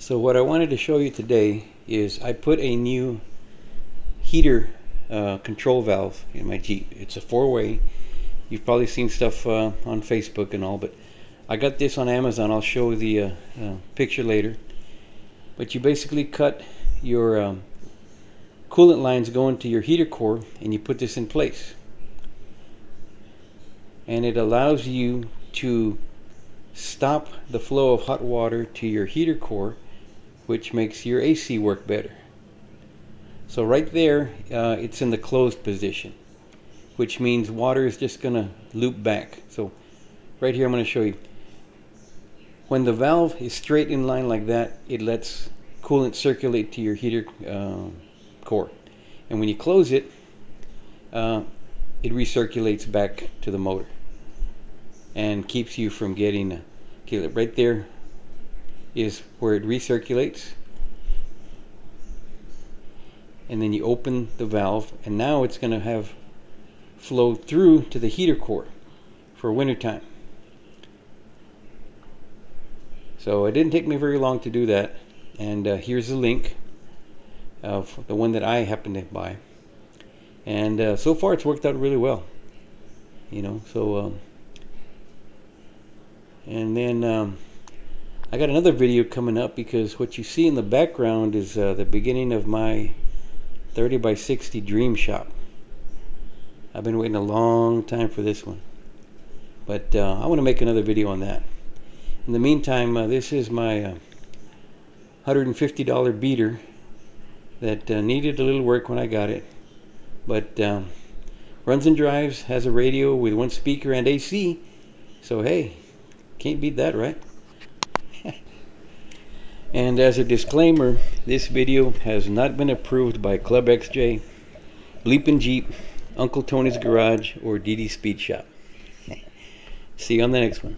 So what I wanted to show you today is I put a new heater control valve in my Jeep. It's a 4-way. You've probably seen stuff on Facebook and all, but I got this on Amazon. I'll show the picture later. But you basically cut your coolant lines going to your heater core, and you put this in place. And it allows you to stop the flow of hot water to your heater core, which makes your AC work better. So right there, it's in the closed position, which means water is just going to loop back. So right here I'm going to show you. When the valve is straight in line like that, it lets coolant circulate to your heater core. And when you close it, it recirculates back to the motor and keeps you from getting right there is where it recirculates, and then you open the valve, and now it's going to have flow through to the heater core for winter time. So it didn't take me very long to do that, and here's the link of the one that I happened to buy, and so far it's worked out really well, you know. So and then I got another video coming up, because what you see in the background is the beginning of my 30 by 60 dream shop. I've been waiting a long time for this one, but I want to make another video on that. In the meantime, this is my $150 beater that needed a little work when I got it, but runs and drives, has a radio with 1 speaker and AC, so hey, can't beat that, right? And as a disclaimer, this video has not been approved by Club XJ, Bleepin' Jeep, Uncle Tony's Garage, or DD Speed Shop. See you on the next one.